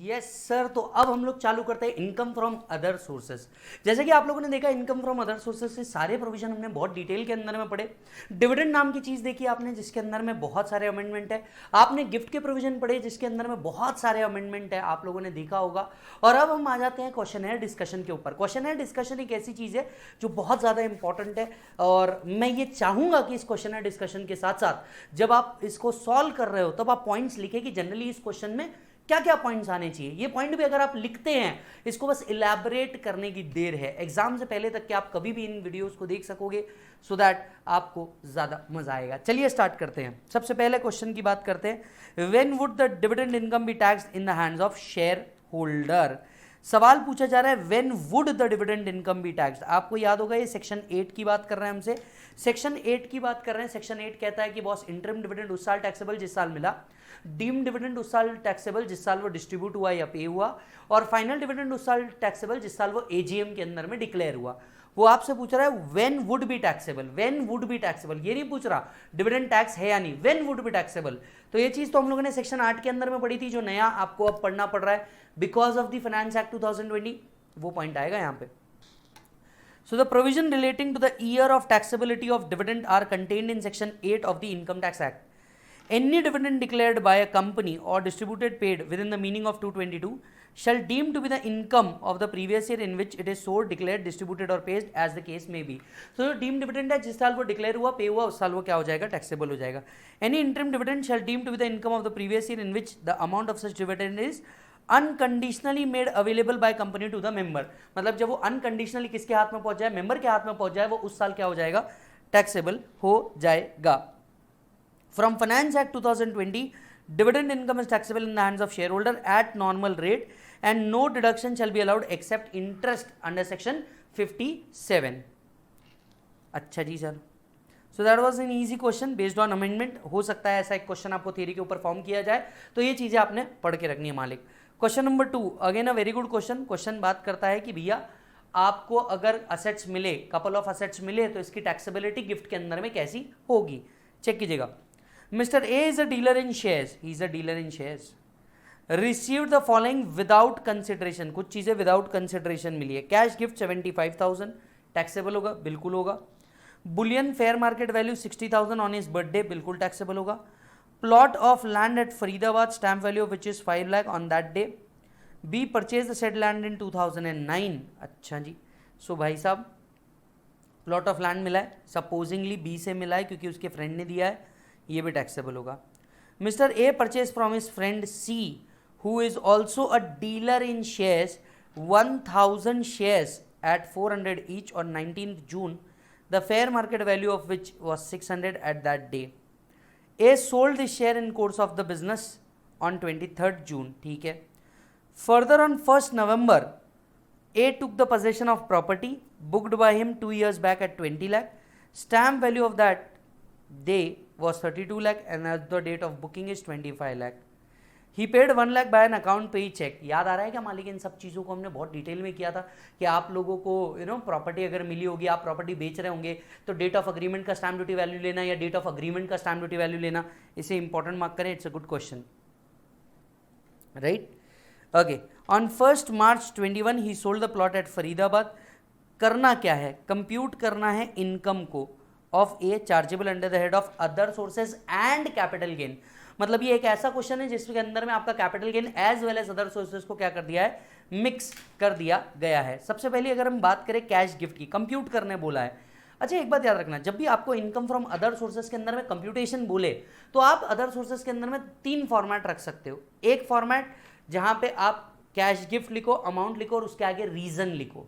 Yes sir, तो अब हम लोग चालू करते हैं इनकम फ्रॉम अदर सोर्सेस। जैसे कि आप लोगों ने देखा इनकम फ्रॉम अदर सोर्सेस से सारे प्रोविजन हमने बहुत डिटेल के अंदर में पढ़े। डिविडेंड नाम की चीज देखी आपने जिसके अंदर में बहुत सारे अमेंडमेंट है। आपने गिफ्ट के प्रोविजन पढ़े जिसके अंदर में बहुत सारे अमेंडमेंट है, आप लोगों ने देखा होगा। और अब हम आ जाते हैं क्वेश्चनर डिस्कशन के ऊपर। क्वेश्चनर डिस्कशन एक ऐसी चीज है जो बहुत ज्यादा इंपॉर्टेंट है, और मैं ये चाहूंगा कि इस क्वेश्चनर डिस्कशन के साथ साथ जब आप इसको सॉल्व कर रहे हो तब आप पॉइंट्स लिखें कि जनरली इस क्वेश्चन में क्या क्या पॉइंट्स आने चाहिए। ये पॉइंट भी अगर आप लिखते हैं, इसको बस इलैबोरेट करने की देर है। एग्जाम से पहले तक कि आप कभी भी इन वीडियोस को देख सकोगे, सो दैट आपको ज्यादा मजा आएगा। चलिए स्टार्ट करते हैं। सबसे पहले क्वेश्चन की बात करते हैं, when would the dividend income B taxed in the hands of share holder. सवाल पूछा जा रहा है when would the dividend income B taxed. आपको याद होगा ये सेक्शन 8 की बात कर रहे हैं हमसे, सेक्शन 8 की बात कर रहे हैं। सेक्शन 8 कहता है कि बॉस इंटरिम डिविडेंड उस साल टैक्सेबल जिस साल मिला, डीम्ड डिविडेंड उस साल टैक्सेबल जिस साल वो डिस्ट्रीब्यूट हुआ या पे हुआ, और फाइनल डिविडेंड उस साल टैक्सेबल जिस साल वो एजीएम के अंदर में डिक्लेयर हुआ। वो आपसे पूछ रहा है when would be taxable, when would be taxable. ये नहीं पूछ रहा डिविडेंड टैक्स है या नहीं, व्हेन वुड बी टैक्सेबल। तो ये चीज तो हम लोगों ने सेक्शन 8 के अंदर में पढ़ी थी, जो नया आपको अब पढ़ना पड़ रहा है because of the finance act 2020, वो पॉइंट आएगा यहाँ पे। So the provision relating to the year of taxability of dividend are contained in section 8 of the Income Tax Act. Any dividend declared by a company or distributed paid within the meaning of 222 shall deem to be the income of the previous year in which it is sold, declared, distributed or paid as the case may be. So जो deemed dividend है जिस साल वो declare हुआ, पे हुआ, उस साल वो क्या हो जाएगा, टैक्सेबल हो जाएगा। Any interim dividend shall deem to be the income of the previous year in which the amount of such dividend is unconditionally made available by company to the member. मतलब जब वो अनकंडीशनली किसके हाथ में पहुंच जाए, मेंबर के हाथ में पहुंच जाए, वो उस साल क्या हो जाएगा, टैक्सेबल हो जाएगा। From finance act 2020 dividend income is taxable in the hands of share holder at normal rate and no deduction shall be allowed except interest under section 57। अच्छा जी sir, so that was an easy question based on amendment. हो सकता है ऐसा एक question आपको theory के ऊपर फॉर्म किया जाए, तो ये चीजें आपने पढ़ के रखनी है मालिक। Question number 2, again a very good question. Question बात करता है कि भैया आपको अगर असेट्स मिले, कपल ऑफ असेट्स मिले, तो इसकी टैक्सेबिलिटी गिफ्ट के अंदर में कैसी होगी। चेक कीजिएगा। Mister A is a dealer in shares, he is a dealer in shares, received the following without consideration. कुछ चीजें विदाउट कंसिडरेशन मिली है। कैश गिफ्ट 75,000, टैक्सेबल होगा, बिल्कुल होगा। Boolean fair market value 60,000 on his birthday, बिल्कुल taxable होगा। Plot of land at Faridabad, stamp value of which is 5 lakh on that day. B purchase the said land in 2009। अच्छा जी, सो भाई साहब plot of land मिला है, सपोजिंगली बी से मिला है क्योंकि उसके फ्रेंड ने दिया है, ये भी टैक्सेबल होगा। Mister A purchase from his friend see who is also a dealer in shares 1000 shares at 400 each on 19th June, the fair market value of which was 600 at that day. A sold the share in course of the business on 23rd June. ठीक है। Further on 1st November, A took the possession of property booked by him 2 years back at 20 lakh. Stamp value of that day was 32 lakh and as the date of booking is 25 lakh. He paid 1 lakh by an account pay check. याद आ रहा है क्या मालिक, इन सब चीज़ों को हमने बहुत डिटेल में किया था कि आप लोगों को प्रॉपर्टी अगर मिली होगी, आप प्रॉपर्टी बेच रहे होंगे, तो डेट ऑफ अग्रीमेंट का स्टैम्प ड्यूटी वैल्यू लेना या डेट ऑफ अग्रीमेंट का स्टैम्प ड्यूटी वैल्यू लेना, इसे इंपॉर्टेंट मार्क करें। It's a good question, right. Okay, on 1st March 21 he sold the plot at Faridabad. करना क्या है, कंप्यूट करना है इनकम को of a chargeable under the head of other sources and capital gain. मतलब ये एक ऐसा क्वेश्चन है जिसके अंदर में आपका capital gain as well as other sources को क्या कर दिया है, मिक्स कर दिया गया है। सबसे पहले अगर हम बात करें कैश गिफ्ट की, कंप्यूट करने बोला है। अच्छा एक बात याद रखना, जब भी आपको इनकम फ्रॉम अदर सोर्सेज के अंदर में कंप्यूटेशन बोले, तो आप अदर सोर्सेज के अंदर में 3 फॉर्मेट रख सकते हो। एक फॉर्मेट जहां पे आप कैश गिफ्ट लिखो, अमाउंट लिखो और उसके आगे रीजन लिखो।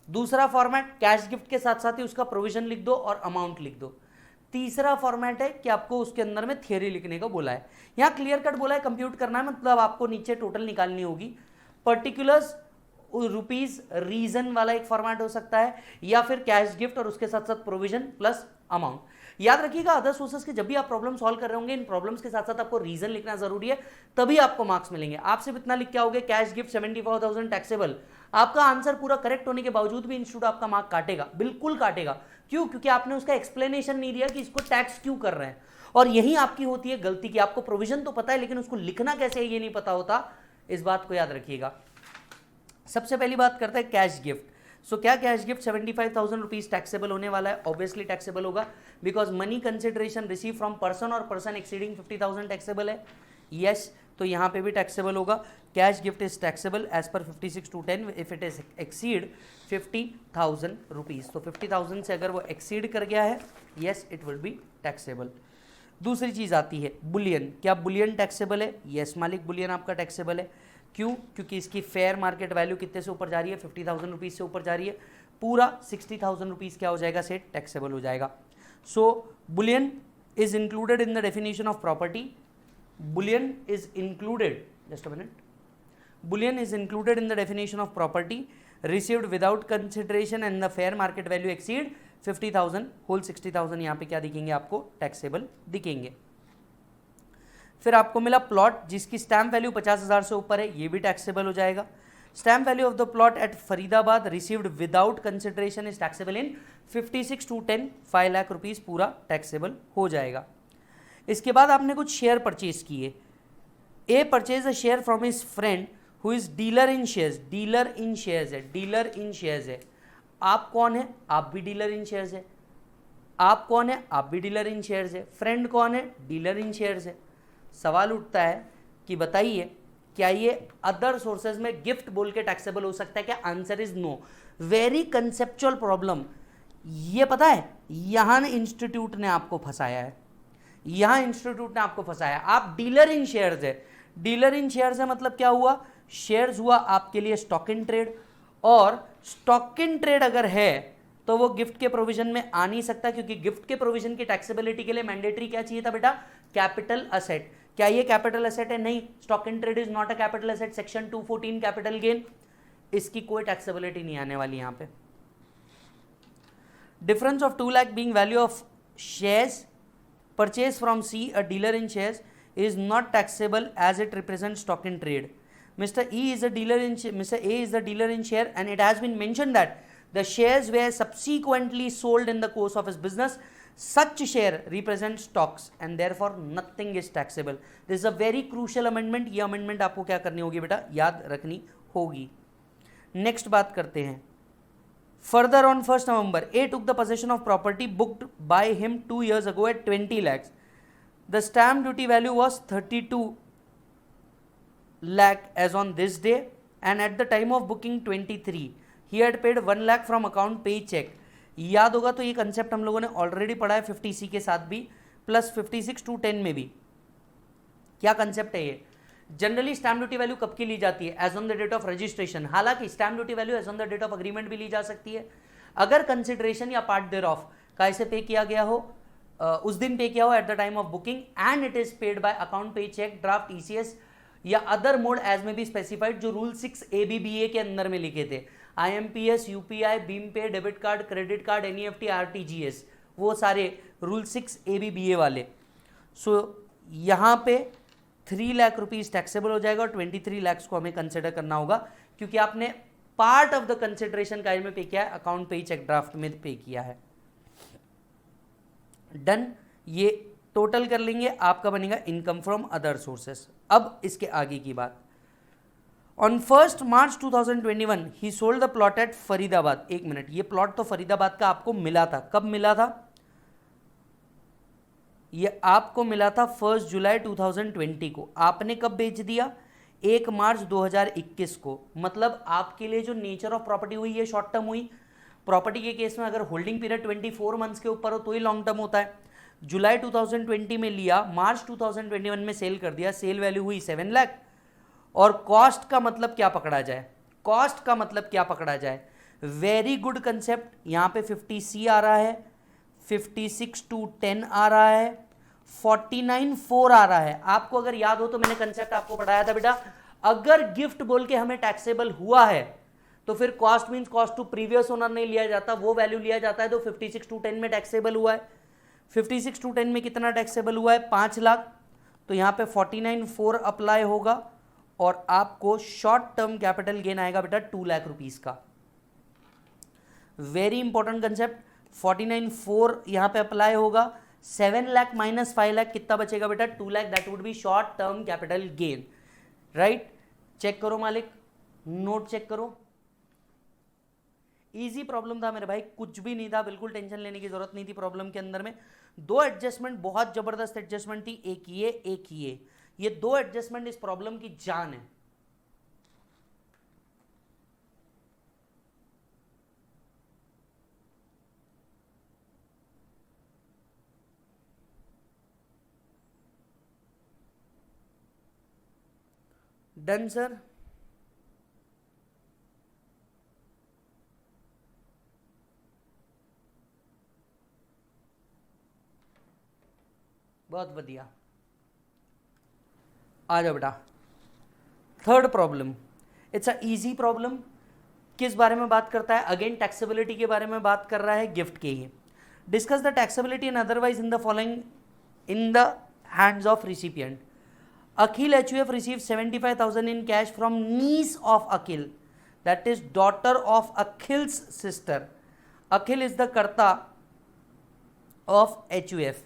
दूसरा फॉर्मेट कैश गिफ्ट के साथ साथ ही उसका प्रोविजन लिख दो और अमाउंट लिख दो। तीसरा फॉर्मेट है कि आपको उसके अंदर में थियरी लिखने को बोला है। यहां क्लियर कट बोला है कंप्यूट करना है, मतलब आपको नीचे टोटल निकालनी होगी। पर्टिकुलर्स रुपीज रीजन वाला एक फॉर्मेट हो सकता है, या फिर कैश गिफ्ट और उसके साथ साथ प्रोविजन प्लस अमाउंट। याद रखिएगा अदर सोर्सेस के जब भी आप प्रॉब्लम सॉल्व कर रहे होंगे, इन प्रॉब्लम्स के साथ साथ आपको रीजन लिखना जरूरी है, तभी आपको मार्क्स मिलेंगे। आप सिर्फ इतना लिख के आओगे कैश गिफ्ट 74,000 टैक्सेबल, आपका आंसर पूरा करेक्ट होने के बावजूद भी इंस्टीट्यूट आपका मार्क काटेगा, बिल्कुल काटेगा। क्यों? क्योंकि आपने उसका एक्सप्लेनेशन नहीं दिया कि इसको टैक्स क्यों कर रहे हैं। और यही आपकी होती है गलती की, आपको प्रोविजन तो पता है लेकिन उसको लिखना कैसे है ये नहीं पता होता, इस बात को याद रखिएगा। सबसे पहली बात करते हैं कैश गिफ्ट। सो क्या कैश गिफ्ट 75,000 रुपीज टैक्सेबल होने वाला है? ऑब्वियसली टैक्सेबल होगा, because money consideration receive from person और पर्सन एक्सीडिंग 50,000 टैक्सेबल है। यस, तो यहाँ पे भी टैक्सेबल होगा। Cash gift is taxable as per 56(2)(10) if it is exceed 50,000 rupees. तो 50,000 से अगर वो एक्सीड कर गया है, yes it will be taxable. दूसरी चीज आती है बुलियन। क्या बुलियन टैक्सेबल है? यस मालिक, बुलियन आपका टैक्सेबल है। क्यों? क्योंकि इसकी फेयर मार्केट वैल्यू कितने से ऊपर जा रही है? 50,000 रुपीज से ऊपर जा रही है। पूरा 60,000 रुपीज क्या हो जाएगा? सेट टैक्सेबल हो जाएगा। So bullion is included in the definition of property. Bullion is included, just a minute, bullion is included in the definition of property received without consideration and the fair market value exceed 50,000, whole 60,000 यहाँ पे क्या दिखेंगे आपको? Taxable दिखेंगे। फिर आपको मिला plot जिसकी स्टैम्प वैल्यू 50,000 से ऊपर है, ये भी टैक्सेबल हो जाएगा। Stamp value of the plot at Faridabad received without consideration is taxable in 56(2)(10), 5 lakh rupees पूरा टैक्सेबल हो जाएगा। इसके बाद आपने कुछ शेयर परचेज किए। A purchase a share from his friend who is dealer in shares. Dealer in shares है, dealer in shares है। आप कौन है? आप भी डीलर इन शेयर्स है। आप कौन है? आप भी डीलर इन शेयर्स है। फ्रेंड कौन है? डीलर इन शेयर्स है। सवाल उठता है कि बताइए क्या ये अदर सोर्सेज में गिफ्ट बोल के टैक्सेबल हो सकता है क्या? Answer is no. Very conceptual problem. ये पता है यहां इंस्टीट्यूट ने आपको फंसाया है, यहां इंस्टीट्यूट ने आपको फंसाया। आप डीलर इन शेयर्स है, डीलर इन शेयर्स है मतलब क्या हुआ? शेयर्स हुआ आपके लिए स्टॉक इन ट्रेड, और स्टॉक इन ट्रेड अगर है तो वो गिफ्ट के प्रोविजन में आ नहीं सकता, क्योंकि गिफ्ट के प्रोविजन की टैक्सेबिलिटी के लिए मैंडेटरी क्या चाहिए था बेटा? Capital asset. क्या ये कैपिटल असेट है? नहीं, stock in trade is not a capital asset. Section 214 capital gain, इसकी कोई टैक्सेबिलिटी नहीं आने वाली यहां पे। Difference of 2 lakh being value of shares purchase from C a dealer in shares is not taxable as it represents stock in trade. Mr. E is a dealer in Mr. A is the dealer in share, and it has been mentioned that the shares were subsequently sold in the course of his business. Such share represents stocks and therefore nothing is taxable. This is a very crucial amendment. ये amendment आपको क्या करनी होगी बेटा? याद रखनी होगी। Next बात करते हैं। Further on 1st November, A took the possession of property booked by him 2 years ago at 20 lakhs. The stamp duty value was 32 lakh as on this day, and at the time of booking 23, he had paid 1 lakh from account pay check. याद होगा तो ये concept हम लोगों ने already पढ़ा है 50C के साथ भी, प्लस 56(2)(10) में भी। क्या कंसेप्ट है ये? जनरली स्टैम्प ड्यूटी वैल्यू कब की ली जाती है? As on the date of registration. हालांकि stamp duty value as on the date of agreement भी ली जा सकती है, अगर कंसिडरेशन या पार्ट देयर ऑफ का इसे पे किया गया हो, उस दिन पे किया हो at the time of booking, and it is paid by account payee cheque, draft, ECS या अदर मोड एज में बी स्पेसिफाइड, जो रूल 6 ABBA के अंदर में लिखे थे। IMPS, UPI, बीम पे, debit card, credit card, NEFT, RTGS, वो सारे रूल 6 ABBA वाले। सो यहाँ पे 3 लाख रुपीज टैक्सेबल हो जाएगा, और 23 लाख को हमें कंसिडर करना होगा, क्योंकि आपने पार्ट ऑफ द कंसिडरेशन का में पे किया है, अकाउंट पे चेक ड्राफ्ट में पे किया है। डन, ये टोटल कर लेंगे, आपका बनेगा इनकम फ्रॉम अदर सोर्सेस। अब इसके आगे की बात। On 1st March 2021 he sold the plot at Faridabad. एक मिनट, ये प्लॉट तो फरीदाबाद का आपको मिला था, कब मिला था? ये आपको मिला था 1 जुलाई 2020 को। आपने कब बेच दिया? 1 मार्च 2021 को। मतलब आपके लिए जो नेचर ऑफ प्रॉपर्टी हुई है शॉर्ट टर्म हुई। प्रॉपर्टी के केस में अगर होल्डिंग पीरियड 24 मंथ्स के ऊपर हो तो ही लॉन्ग टर्म होता है। जुलाई 2020 में लिया, मार्च 2021 में सेल कर दिया, सेल वैल्यू हुई 7 लाख। और कॉस्ट का मतलब क्या पकड़ा जाए? कॉस्ट का मतलब क्या पकड़ा जाए? Very good concept. यहाँ पे 50C आ रहा है, 56(2)(10) आ रहा है, 49(4) आ रहा है। आपको अगर याद हो तो मैंने कंसेप्ट आपको पढ़ाया था बेटा, अगर गिफ्ट बोल के हमें टैक्सेबल हुआ है तो फिर cost means cost to previous owner नहीं लिया जाता, वो वैल्यू लिया जाता है तो 56(2)(10) में टैक्सेबल हुआ है। 56(2)(10) में कितना टैक्सेबल हुआ है? 5 लाख। तो यहाँ पे 49(4) अप्लाई होगा, और आपको शॉर्ट टर्म कैपिटल गेन आएगा बेटा 2 लाख रुपीज का। Very important concept. 49(4) यहाँ पे अप्लाई होगा, 7 लाख माइनस 5 लाख कितना बचेगा बेटा? 2 lakh. That would be short term capital gain, right. Check करो मालिक, नोट चेक करो। इजी प्रॉब्लम था मेरे भाई, कुछ भी नहीं था, बिल्कुल टेंशन लेने की जरूरत नहीं थी प्रॉब्लम के अंदर में। दो एडजस्टमेंट, बहुत जबरदस्त एडजस्टमेंट थी, एक ये एक ये दो एडजस्टमेंट इस प्रॉब्लम की जान है। Done sir. बहुत बढ़िया, आ जाओ बेटा। Third problem, it's a easy problem. किस बारे में बात करता है? अगेन टैक्सेबिलिटी के बारे में बात कर रहा है, गिफ्ट के ही। Discuss the taxability and otherwise in the following in the hands of recipient. Akhil HUF received 75,000 in cash from niece of Akhil, that is daughter of Akhil's sister. Akhil is the कर्ता of HUF.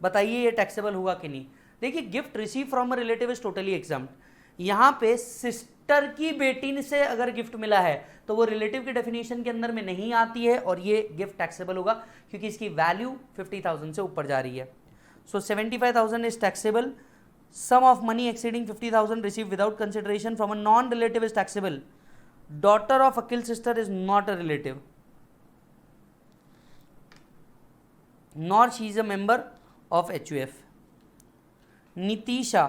बताइए ये taxable होगा कि नहीं? देखिए, gift receive from a relative is totally exempt. यहाँ पे sister की बेटी से अगर गिफ्ट मिला है तो वो रिलेटिव की डेफिनेशन के अंदर में नहीं आती है और ये गिफ्ट टैक्सेबल होगा क्योंकि इसकी वैल्यू 50,000 से ऊपर जा रही है। सो 75,000 is taxable. Sum of money exceeding 50,000 received without consideration from a non-relative is taxable. Daughter of Akhil's sister is not a relative, nor she is a member of HUF. Nitisha,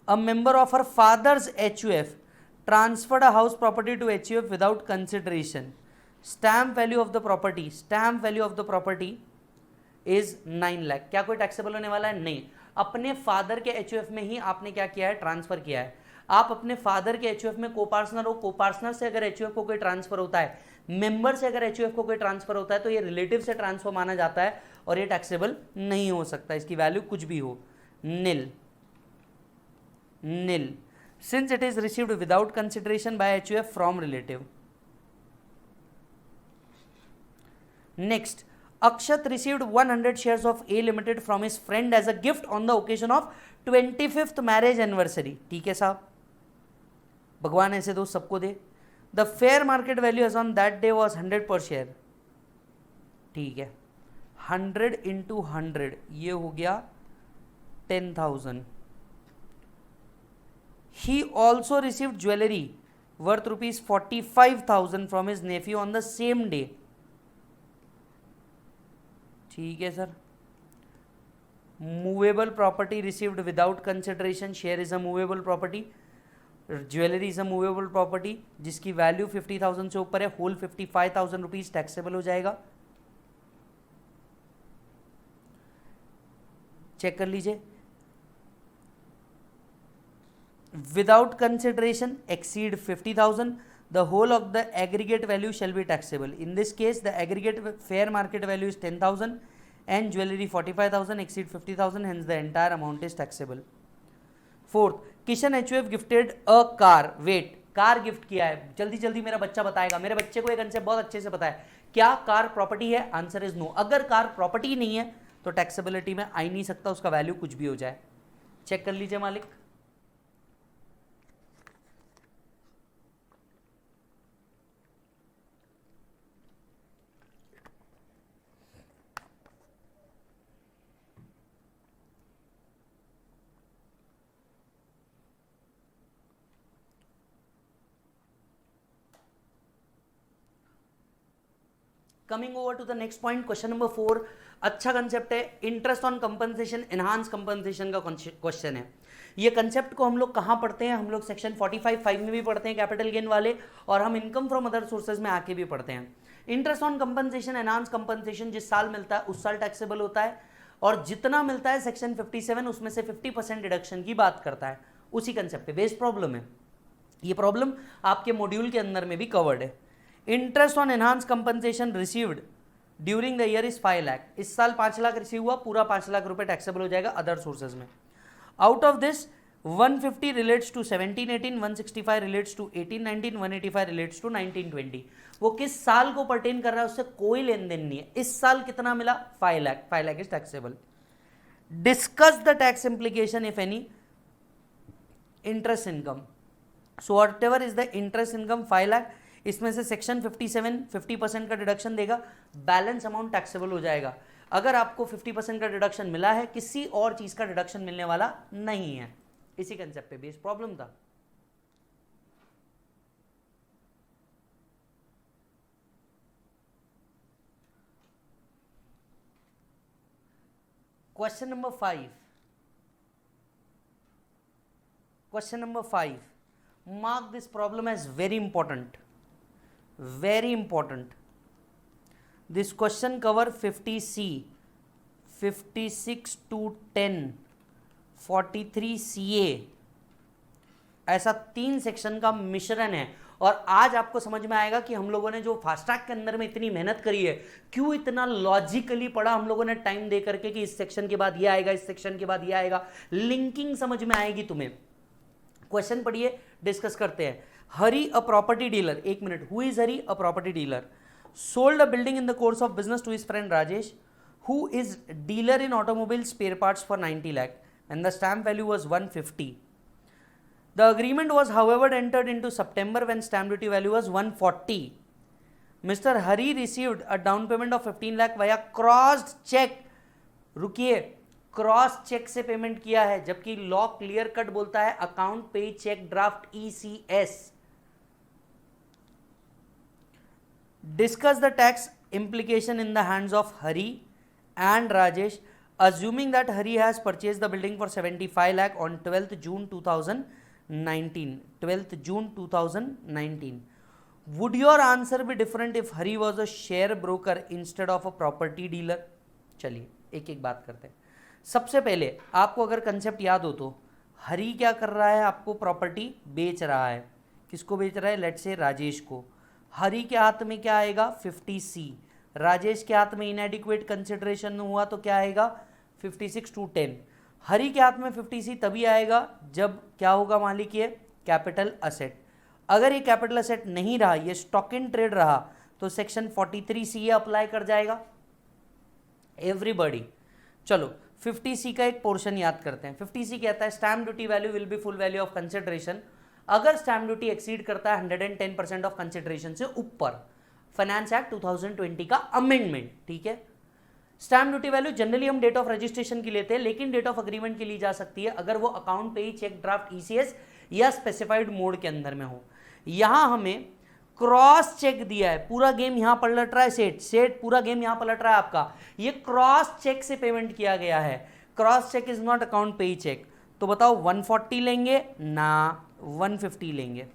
a member of her father's HUF, transferred a house property to HUF without consideration. Stamp value of the property is 9 lakh. क्या कोई taxable होने वाला है? नहीं। अपने father के HUF में ही आपने क्या किया है? ट्रांसफर किया है। आप अपने फादर के एचयूएफ में कोपार्टनर हो, कोपार्टनर से अगर एचयूएफ को कोई ट्रांसफर होता है, मेंबर से अगर एचयूएफ को कोई ट्रांसफर होता है तो ये रिलेटिव से ट्रांसफर माना जाता है और ये टैक्सेबल नहीं हो सकता, इसकी वैल्यू कुछ भी हो, nil. Since it is received without consideration by HUF from relative. Next, Akshat received 100 shares of A Limited from his friend as a gift on the occasion of 25th marriage anniversary. ठीक है साहब, भगवान ऐसे दो सबको दे। The fair market value as on that day was 100 per share. ठीक है, 100 into 100 ये हो गया 10,000. He also received jewelry worth rupees 45,000 from his nephew on the same day. ठीक है sir. Movable property received without consideration, share is a movable property, jewellery is a movable property जिसकी value 50,000 से ऊपर है, whole 55,000 rupees taxable हो जाएगा। Check कर लीजिए। Without consideration exceed 50,000, the whole of the aggregate value shall be taxable. In this case, the aggregate fair market value is 10,000 and jewelry 45,000 exceed 50,000, hence the entire amount is taxable. Fourth, Kishan HUF gifted a car. Wait, car gift किया है, जल्दी जल्दी मेरा बच्चा बताएगा। मेरे बच्चे को एक कंसेप्ट बहुत अच्छे से पता है। क्या कार प्रॉपर्टी है? Answer is no. अगर कार प्रॉपर्टी नहीं है तो टैक्सेबिलिटी में आ ही नहीं सकता, उसका वैल्यू कुछ भी हो जाए। चेक कर लीजिए मालिक। Coming over to the next point, question number 4। अच्छा कंसेप्ट है, interest on compensation, enhance compensation का क्वेश्चन है। ये कंसेप्ट को हम लोग कहाँ पढ़ते हैं? हम लोग सेक्शन 45(5) में भी पढ़ते हैं कैपिटल गेन वाले, और हम इनकम फ्रॉम अदर सोर्सेज में आके भी पढ़ते हैं। Interest on compensation, enhance compensation जिस साल मिलता है उस साल टैक्सेबल होता है, और जितना मिलता है सेक्शन 57 उसमें से 50% डिडक्शन की बात करता है। उसी कंसेप्ट पे बेस्ड प्रॉब्लम है। ये प्रॉब्लम आपके मॉड्यूल के अंदर में भी कवर्ड है। Interest on enhance compensation received during the year is 5 lakh. इस साल 5 लाख रिसीव हुआ, पूरा 5 लाख रुपए टैक्सेबल हो जाएगा अदर सोर्सेज में। Out of this 150 relates to 17-18, 165 relates to 18-19, 185 relates to 19-20। वो किस साल को पर्टेन कर रहा है उससे कोई लेन देन नहीं है। इस साल कितना मिला? 5 lakh. 5 lakh is taxable. Discuss the tax implication if any interest income. So what ever is the interest income 5 lakh, इसमें से सेक्शन 57 50% का डिडक्शन देगा, बैलेंस अमाउंट टैक्सेबल हो जाएगा। अगर आपको 50% का डिडक्शन मिला है, किसी और चीज का डिडक्शन मिलने वाला नहीं है। इसी कंसेप्ट पे बेस प्रॉब्लम था। Question number 5. Question number 5. Mark this problem as very important. Very important. This question cover 50C, 56 to 10, 43 CA, ऐसा 3 सेक्शन का मिश्रण है। और आज आपको समझ में आएगा कि हम लोगों ने जो फास्ट ट्रैक के अंदर में इतनी मेहनत करी है, क्यों इतना लॉजिकली पढ़ा हम लोगों ने टाइम दे करके कि इस सेक्शन के बाद ये आएगा, इस सेक्शन के बाद ये आएगा, लिंकिंग समझ में आएगी तुम्हें। क्वेश्चन पढ़िए, डिस्कस करते हैं। हरी अ प्रॉपर्टी डीलर, एक minute, who is Hari a property dealer, sold a building in the course of business to his friend Rajesh, who is dealer in automobile spare parts for 90 lakh and the stamp value was 150. The agreement was, however, entered into September when stamp duty value was 140. Mr. Hari received a down payment of 15 lakh via crossed check. रुकिए, cross check से payment किया है, जबकि law clear cut बोलता है account payee cheque draft ECS. Discuss the tax implication in the hands of Hari and Rajesh, assuming that Hari has purchased the building for 75 lakh on 12th June 2019. 12th June 2019. Would your answer be different if Hari was a share broker instead of a property dealer? चलिए एक एक बात करते हैं। सबसे पहले आपको अगर कंसेप्ट याद हो तो हरी क्या कर रहा है, आपको प्रॉपर्टी बेच रहा है। किसको बेच रहा है? लेट्स से राजेश को। हरी के हाथ में क्या आएगा? 50C। राजेश के हाथ में इनएडिक्वेट कंसिडरेशन हुआ तो क्या आएगा? 56 to 10। हरी के हाथ में 50C तभी आएगा जब क्या होगा मालिक? ये कैपिटल असेट। अगर ये कैपिटल असेट नहीं रहा, ये स्टॉक इन ट्रेड रहा, तो सेक्शन 43C अप्लाई कर जाएगा एवरीबॉडी। चलो 50C का एक पोर्शन याद करते हैं। 50C कहता है stamp duty value will be full value of consideration अगर स्टैम्प ड्यूटी एक्सीड करता है 110% ऑफ कंसिडरेशन से ऊपर। फाइनेंस एक्ट 2020 का अमेंडमेंट, ठीक है। स्टैम्प ड्यूटी वैल्यू जनरली हम डेट ऑफ रजिस्ट्रेशन की लेते हैं, लेकिन डेट ऑफ अग्रीमेंट की ली जा सकती है अगर वो अकाउंट पे ही चेक ड्राफ्ट ECS या स्पेसिफाइड मोड के अंदर में हो। यहां हमें क्रॉस चेक दिया है, पूरा गेम यहां पलट रहा है, सेट पूरा गेम यहां पलट रहा है आपका। ये क्रॉस चेक से पेमेंट किया गया है। Cross cheque is not account payee ही चेक। तो बताओ 140 लेंगे ना 150 लेंगे?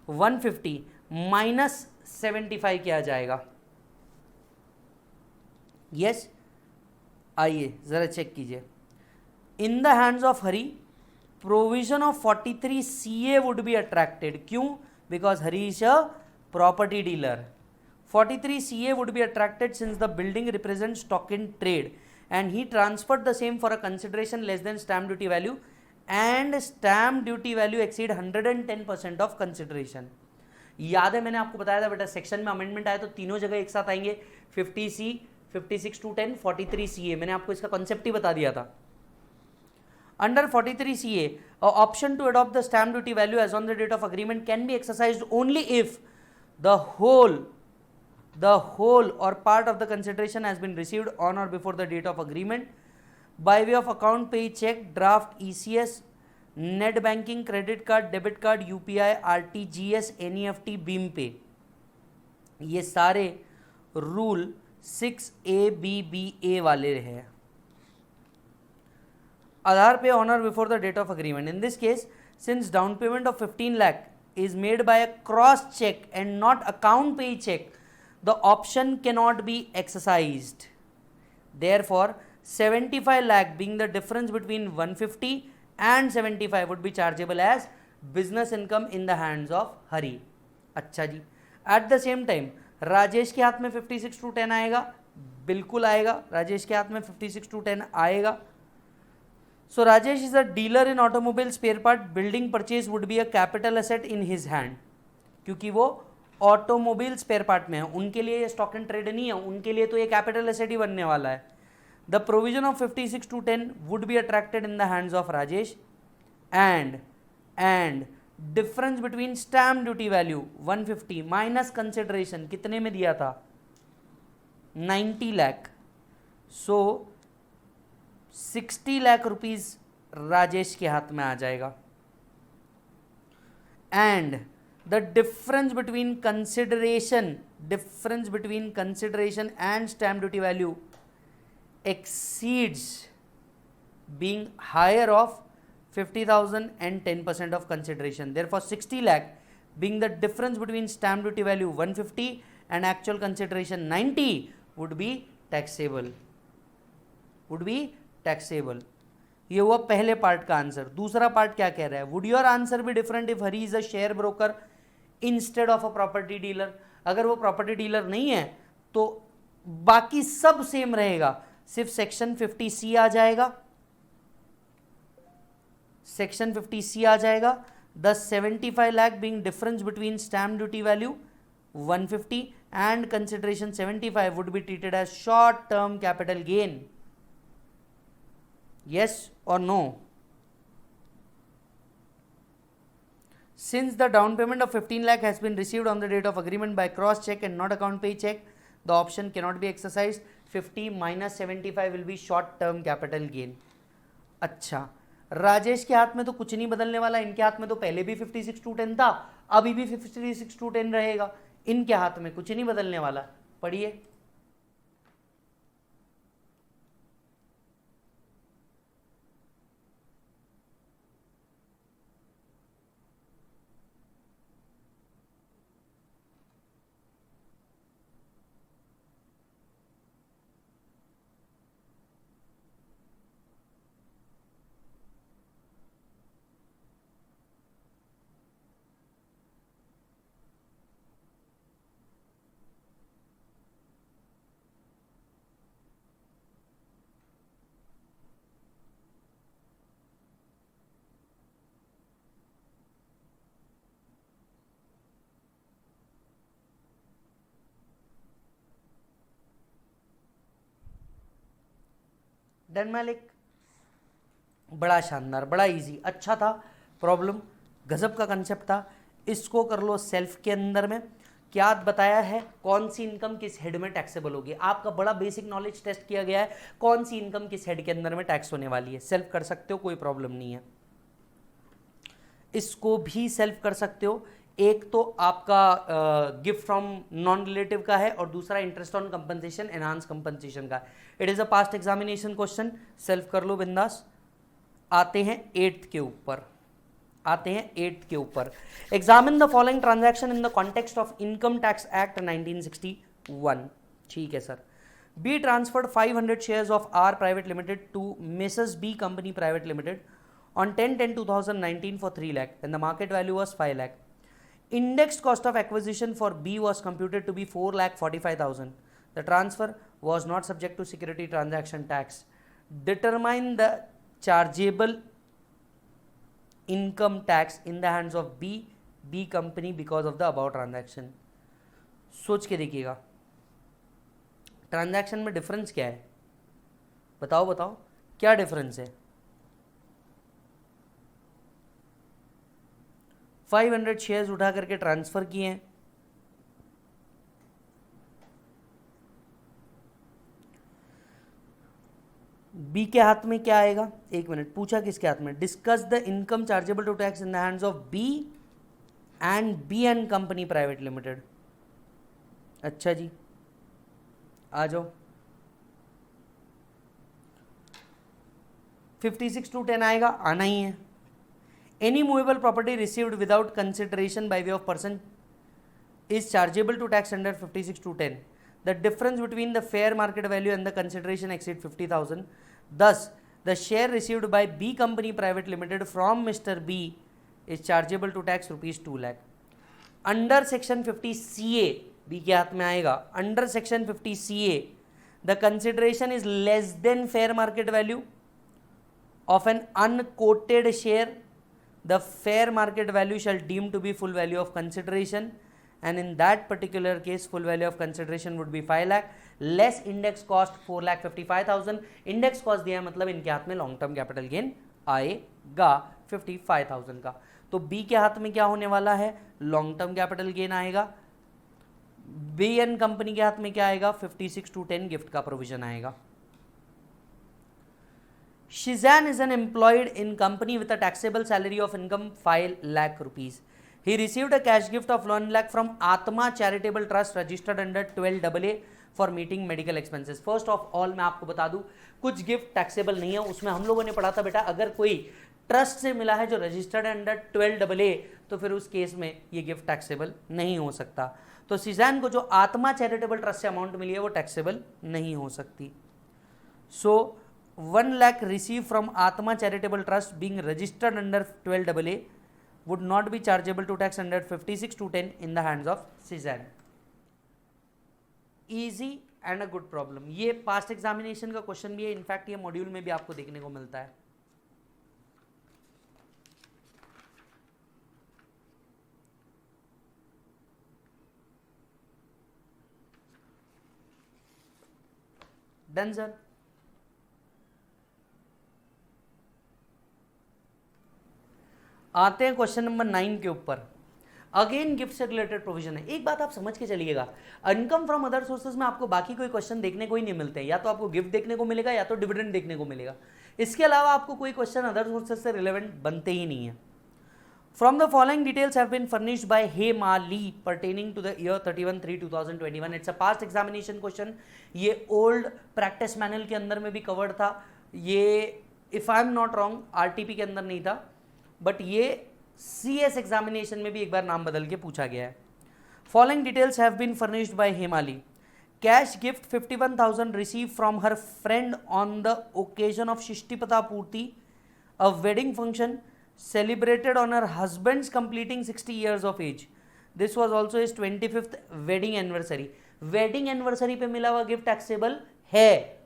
150 माइनस 75 क्या जाएगा? यस, आइए जरा चेक कीजिए। In the hands of Hari provision of 43CA would be attracted. क्यों? Because Hari is a property dealer. 43CA would be attracted since the building represent stock in trade and he transferred the same for a consideration less than stamp duty value and stamp duty value exceed 110% of consideration. याद है मैंने आपको बताया था बेटा, section में amendment आया तो तीनों जगह एक साथ आएंगे, 50C, 56 to 10, 43CA। मैंने आपको इसका कॉन्सेप्ट ही बता दिया था। Under 43CA, option to adopt the stamp duty value as on the date of agreement can be exercised only if the whole or part of the consideration has been received on or before the date of agreement by way of account pay check draft ECS net banking credit card debit card UPI RTGS NEFT beam pay। ये सारे rule 6ABBA वाले हैं। आधार पे on or before the date of agreement। In this case, since down payment of 15 lakh is made by a cross check and not account pay check, the option cannot be exercised. Therefore 75 lakh being the difference between 150 and 75 would be chargeable as business income in the hands of Hari। अच्छा जी। at the same time Rajesh के हाथ में 56 to 10 आएगा, बिल्कुल आएगा, राजेश के हाथ में 56 to 10 आएगा। So Rajesh is a dealer in automobile spare part. Building purchase would be a capital asset in his hand, क्योंकि वो ऑटोमोबाइल स्पेयर पार्ट में है, उनके लिए ये स्टॉक एंड ट्रेड नहीं है, उनके लिए तो ये कैपिटल एसेट ही बनने वाला है। The provision of 56 to 10 would be attracted in the hands of Rajesh and difference between stamp duty value 150 minus consideration कितने में दिया था 90 लाख, सो 60 लाख रुपीज राजेश के हाथ में आ जाएगा। And the difference between consideration and stamp duty value exceeds being higher of 50,000 and 10% of consideration. Therefore 60 lakh being the difference between stamp duty value 150 and actual consideration 90 would be taxable, ये हुआ पहले part का answer. दूसरा part क्या कह रहा है, would your answer be different if Hari is a share broker instead of a property dealer. अगर वो प्रॉपर्टी डीलर नहीं है तो बाकी सब सेम रहेगा, सिर्फ सेक्शन 50C आ जाएगा, सेक्शन 50C आ जाएगा। The 75 lakh being difference between stamp duty value 150 and consideration 75 would be treated as short term capital gain. yes or no? Since the down payment of 15 lakh has been received on the date of agreement by cross check and not account pay check, the option cannot be exercised. 50 minus 75 will be short term capital gain. अच्छा, राजेश के हाथ में तो कुछ नहीं बदलने वाला, इनके हाथ में तो पहले भी 56/10 था, अभी भी 56/10 रहेगा, इनके हाथ में कुछ नहीं बदलने वाला। पढ़िए, डन मालिक, बड़ा शानदार, बड़ा इजी, अच्छा था प्रॉब्लम, गजब का कंसेप्ट था। इसको कर लो सेल्फ के अंदर में। क्या बताया है, कौन सी इनकम किस हेड में टैक्सेबल होगी, आपका बड़ा बेसिक नॉलेज टेस्ट किया गया है, कौन सी इनकम किस हेड के अंदर में टैक्स होने वाली है। सेल्फ कर सकते हो, कोई प्रॉब्लम नहीं है, इसको भी सेल्फ कर सकते हो। एक तो आपका गिफ्ट फ्रॉम नॉन रिलेटिव का है और दूसरा interest on compensation enhance compensation का। It is a past examination question, self कर लो बिंदास। आते हैं 8th के ऊपर, examine the following transaction in the context of income tax act 1961। ठीक है sir. B transferred 500 shares of R private limited to Mrs B company private limited on 10/10/2019 for 3 lakh and the market value was 5 lakh. Indexed cost of acquisition for B was computed to be 4,45,000. The transfer was not subject to security transaction tax. Determine the chargeable income tax in the hands of B company because of the above transaction. सोच के देखिएगा, transaction में difference क्या है, बताओ क्या difference है। 500 shares उठा करके ट्रांसफर किए हैं, बी के हाथ में क्या आएगा, एक मिनट, पूछा किसके हाथ में, discuss the income chargeable to tax in the hands of B and company private limited. अच्छा जी, आ जाओ। 56/10 आएगा, आना ही है। Any movable property received without consideration by way of person is chargeable to tax under 56/10. The difference between the fair market value and the consideration exceeds 50,000. Thus, the share received by B company private limited from Mr. B is chargeable to tax rupees 2 lakh. Under section 50CA, B के हाथ में आएगा, under section 50CA, the consideration is less than fair market value of an unquoted share. The fair market value shall deem to be full value of consideration, and in that particular case full value of consideration would be 5 lakh less index cost 4,55,000. index cost दिया है मतलब इनके हाथ में long term capital gain आएगा 55,000 का। तो B के हाथ में क्या होने वाला है, लॉन्ग टर्म कैपिटल गेन आएगा। बी एन कंपनी के हाथ में क्या आएगा, 56/10 गिफ्ट का प्रोविजन आएगा। Shizan is an employed in company with a taxable salary of income 5 lakh rupees. He received a cash gift of 1 lakh from Atma Charitable Trust registered under 12AA for meeting medical expenses. First of all मैं आपको बता दूं, कुछ gift taxable नहीं है। उसमें हम लोगों ने पढ़ा था बेटा, अगर कोई ट्रस्ट से मिला है जो रजिस्टर्ड अंडर 12AA तो फिर उस केस में ये गिफ्ट टैक्सेबल नहीं हो सकता। तो सीजैन को जो आत्मा चैरिटेबल ट्रस्ट से अमाउंट मिली है वो टैक्सेबल नहीं हो सकती। सो 1 lakh received from Atma Charitable Trust being registered under 12AA would not be chargeable to tax under 56/10 in the hands of Cezanne. Easy and a good problem. ये past examination का question भी है, in fact ये module में भी आपको देखने को मिलता है। Done sir. आते हैं क्वेश्चन नंबर 9 के ऊपर। अगेन गिफ्ट से रिलेटेड प्रोविजन है। एक बात आप समझ के चलिएगा, इनकम फ्रॉम अदर सोर्सेज में आपको बाकी कोई क्वेश्चन देखने को ही नहीं मिलते हैं। या तो आपको गिफ्ट देखने को मिलेगा या तो डिविडेंड देखने को मिलेगा। इसके अलावा आपको कोई क्वेश्चन अदर सोर्सेज से रिलेवेंट बनते ही नहीं है। From the following details have been furnished by Hemali pertaining to the year 31/3/2021। It's a past examination question. ये ओल्ड प्रैक्टिस मैनुअल के अंदर में भी कवर्ड था। ये if I am not wrong RTP के अंदर नहीं था, बट ये CS एग्जामिनेशन में भी एक बार नाम बदल के पूछा गया है। Following details have been furnished by Hemali. Cash gift 51,000 receive from her friend on the occasion of Shashtipurti, a wedding function celebrated on her husband's completing 60 years of age. This was also his 25th wedding anniversary. Wedding anniversary पे मिला हुआ gift taxable है।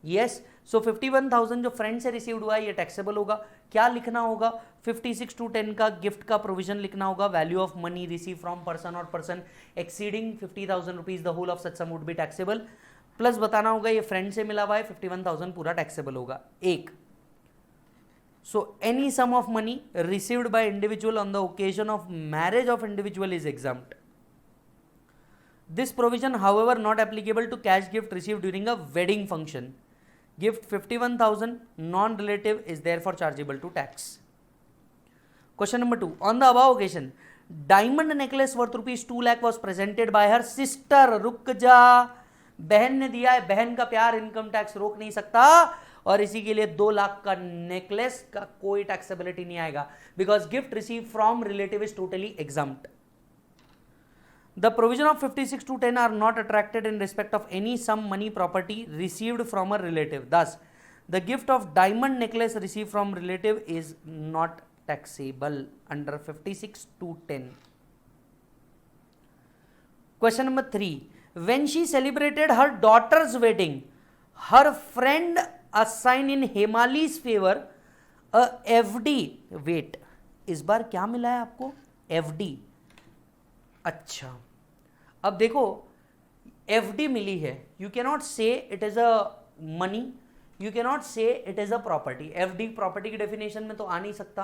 Yes, सो 51,000 जो friend से received हुआ है ये taxable होगा। क्या लिखना होगा, 56/10 का गिफ्ट का प्रोविजन लिखना होगा। Value of money receive from person और person exceeding 50,000 rupees the whole of such sum would be taxable. Plus बताना होगा ये फ्रेंड से मिला हुआ है, 51,000 पूरा टैक्सेबल होगा। एक, so any sum of money received by individual on the occasion of marriage of individual is exempt. This provision however not applicable to cash gift received during a wedding function. Gift 51,000 non-relative is therefore chargeable to tax. Question number 2. On the above occasion, diamond necklace worth rupees 2 lakh was presented by her sister. रुक जा, बहन ने दिया है, बहन का प्यार income tax रोक नहीं सकता, और इसी के लिए 2 लाख का नेकलेस का कोई टैक्सेबिलिटी नहीं आएगा, because gift receive from relative is totally exempt. The provision of 56/10 are not attracted in respect of any sum money property received from a relative. Thus, the gift of diamond necklace receive from relative is not taxable under 56/10. Question number 3. When she celebrated her daughter's wedding, her friend assigned in Hemali's favor a FD. Wait, इस बार क्या मिला है आपको, FD। अच्छा, अब देखो FD मिली है, you cannot say it is a money, you cannot say it is a property। FD property की डेफिनेशन में तो आ नहीं सकता,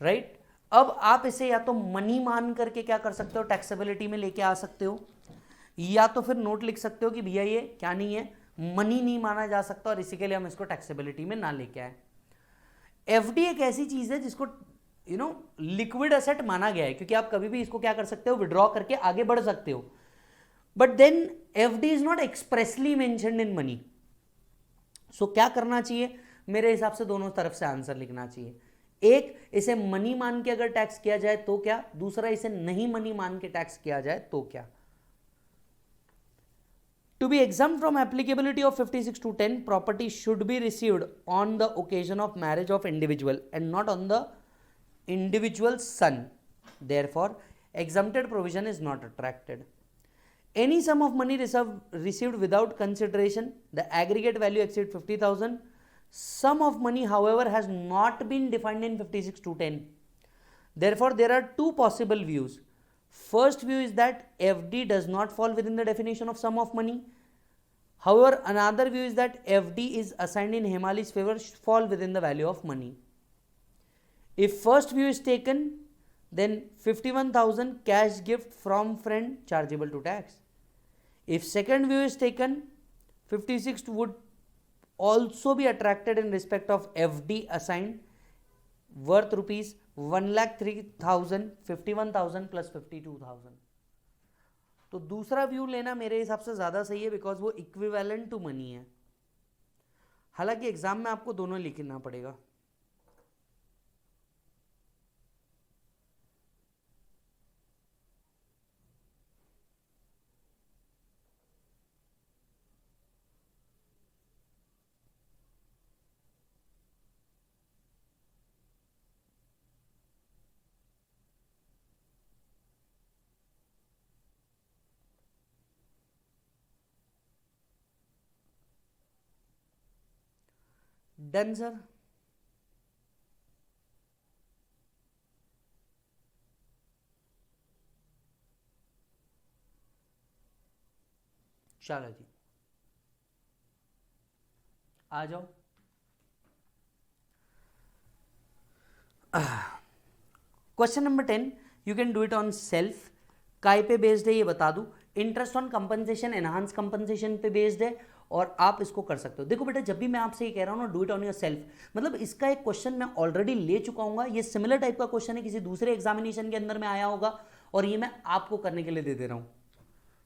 राइट। अब आप इसे या तो मनी मान करके क्या कर सकते हो, टैक्सेबिलिटी में लेके आ सकते हो, या तो फिर नोट लिख सकते हो कि भैया ये क्या नहीं है, मनी नहीं माना जा सकता और इसी के लिए हम इसको टैक्सेबिलिटी में ना लेके आए। एफडी एक ऐसी चीज है जिसको लिक्विड एसेट माना गया है, क्योंकि आप कभी भी इसको क्या कर सकते हो, विड्रॉ करके आगे बढ़ सकते हो, but then FD is not expressly mentioned in money. So क्या करना चाहिए, मेरे हिसाब से दोनों तरफ से आंसर लिखना चाहिए। एक, इसे मनी मान के अगर टैक्स किया जाए तो क्या, दूसरा इसे नहीं मनी मान के टैक्स किया जाए तो क्या। To be exempt from applicability of 56/10, property should be received on the occasion of marriage of individual and not on the individual's son. Therefore, exempted provision is not attracted. Any sum of money received without consideration, the aggregate value exceeds 50,000. Sum of money, however, has not been defined in 56/10. Therefore, there are two possible views. First view is that FD does not fall within the definition of sum of money. However, another view is that FD is assigned in Hemali's favor fall within the value of money. If first view is taken then 51,000 cash gift from friend chargeable to tax. If second view is taken, 56 would also be attracted in respect of FD assigned worth rupees 1,03,000, 51,000 plus 52,000. तो दूसरा view लेना मेरे हिसाब से ज़्यादा सही है because वो इक्विवेलेंट टू मनी है. हालांकि एग्जाम में आपको दोनों लिखना पड़ेगा. Done sir. चलो जी आ जाओ. Question number 10 you can do it on self. काय पे बेस्ड है ये बता दूं. Interest on compensation enhance compensation pay based है और आप इसको कर सकते हो. देखो बेटा जब भी मैं आपसे ये कह रहा हूँ ना do it on your self मतलब इसका एक क्वेश्चन मैं ऑलरेडी ले चुका हूँ. ये सिमिलर टाइप का क्वेश्चन है किसी दूसरे एग्जामिनेशन के अंदर में आया होगा और ये मैं आपको करने के लिए दे रहा हूँ.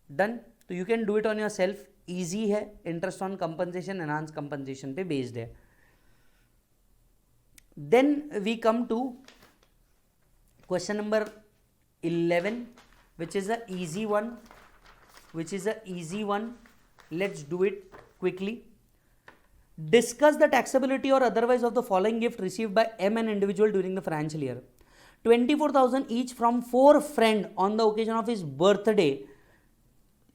डन. तो you can do it on your self. Easy है. Interest on compensation enhance compensation pay based है. Then we come to question number 11 which is a easy one. Let's do it quickly. Discuss the taxability or otherwise of the following gift received by M an individual during the financial year. 24,000 each from 4 friend on the occasion of his birthday.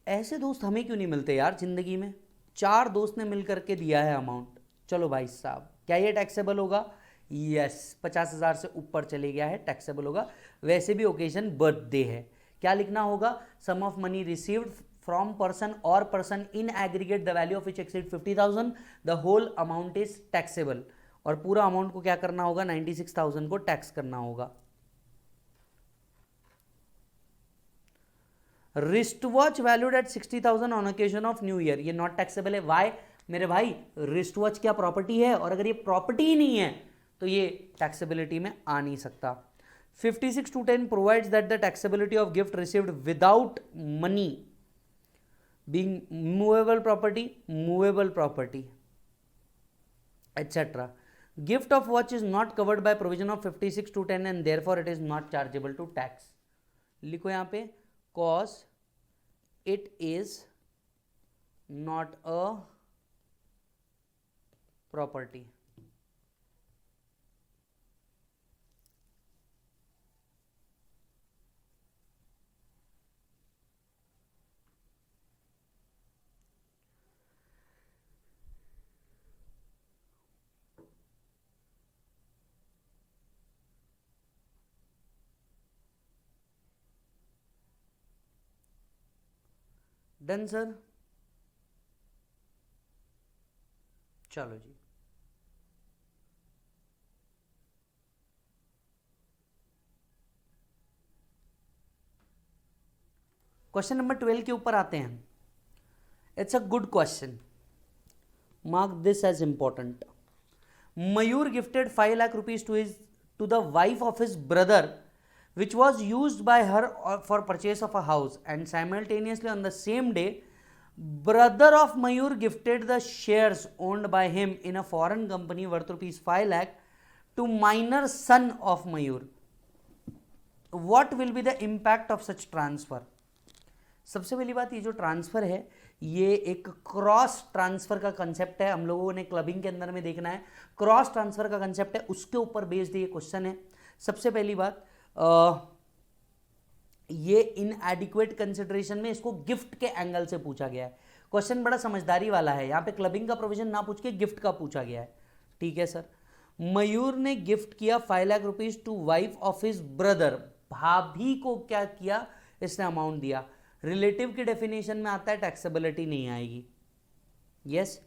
ऐसे दोस्त हमें क्यों नहीं मिलते यार जिंदगी में. 4 दोस्त ने मिल करके दिया है अमाउंट. चलो भाई साहब क्या ये टैक्सेबल होगा. यस 50,000 से ऊपर चले गया है टैक्सेबल होगा. वैसे भी ओकेजन बर्थडे है. क्या लिखना होगा. Sum of money received from person और person in aggregate the value of which exceed 50,000 the whole amount is taxable. और पूरा अमाउंट को क्या करना होगा 96,000 को टैक्स करना होगा. Wrist watch valued at 60,000 on occasion of new year. ये नॉट टैक्सेबल है. वाई मेरे भाई रिस्ट वॉच क्या प्रॉपर्टी है और अगर ये प्रॉपर्टी ही नहीं है तो ये टैक्सेबिलिटी में आ नहीं सकता. 56(2)(10) provides that the taxability of gift received without money being movable property, etc. Gift of watch is not covered by provision of 56(2)(10) and therefore it is not chargeable to tax. लिखो यहाँ पे cause it is not a property. Done sir. चलो जी question number 12 के ऊपर आते हैं. It's a good question. Mark this as important. Mayur gifted 5 lakh rupees to the wife of his brother which was used by her for purchase of a house, and simultaneously on the same day brother of Mayur gifted the shares owned by him in a foreign company worth rupees 5 lakh to minor son of Mayur. What will be the impact of such transfer? सबसे पहली बात ये जो transfer है ये एक cross transfer का concept है. हम लोगों ने क्लबिंग के अंदर में देखना है. क्रॉस ट्रांसफर का कंसेप्ट है उसके ऊपर बेस्ड ये क्वेश्चन है. सबसे पहली बात ये इनएडिक्वेट कंसिडरेशन में इसको गिफ्ट के एंगल से पूछा गया है. क्वेश्चन बड़ा समझदारी वाला है. यहाँ पे क्लबिंग का प्रोविजन ना पूछ के गिफ्ट का पूछा गया है. ठीक है सर. मयूर ने गिफ्ट किया 5 lakh rupees to wife of his brother. भाभी को क्या किया इसने अमाउंट दिया. रिलेटिव की डेफिनेशन में आता है टैक्सेबिलिटी नहीं आएगी. Yes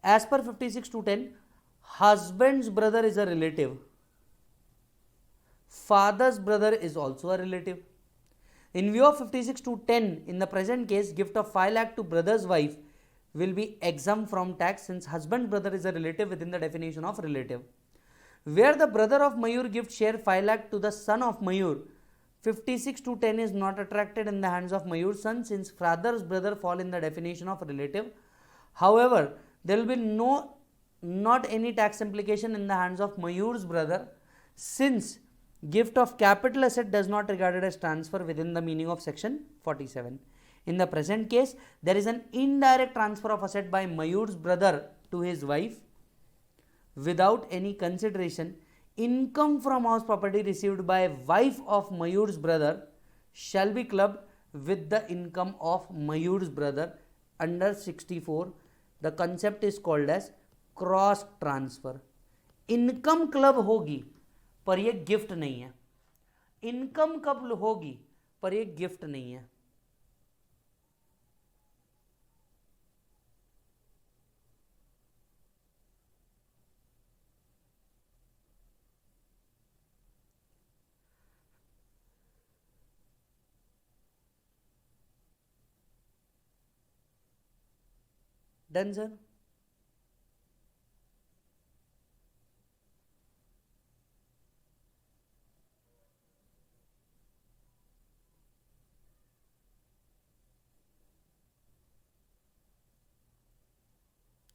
as per 56(2)(10 husband's brother is a relative. father's brother is also a relative. In view of 56(2)(10), in the present case, gift of 5 lakh to brother's wife will be exempt from tax since husband brother is a relative within the definition of relative. Where the brother of Mayur gift share 5 lakh to the son of Mayur, 56(2)(10) is not attracted in the hands of Mayur's son since father's brother fall in the definition of relative. However, there will be not any tax implication in the hands of Mayur's brother since gift of capital asset does not regarded as transfer within the meaning of section 47. In the present case, there is an indirect transfer of asset by Mayur's brother to his wife without any consideration. Income from house property received by wife of Mayur's brother shall be clubbed with the income of Mayur's brother under 64. The concept is called as cross transfer. Income club होगी पर ये gift नहीं है. Income कब होगी पर ये gift नहीं है. Done sir.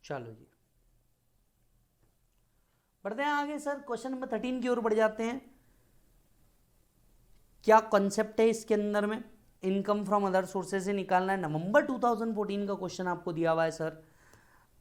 चलो जी बढ़ते हैं आगे सर. क्वेश्चन नंबर 13 की ओर बढ़ जाते हैं. क्या कॉन्सेप्ट है इसके अंदर में? इनकम फ्रॉम अदर सोर्सेज से निकालना है. नवंबर 2014 का क्वेश्चन आपको दिया हुआ है सर.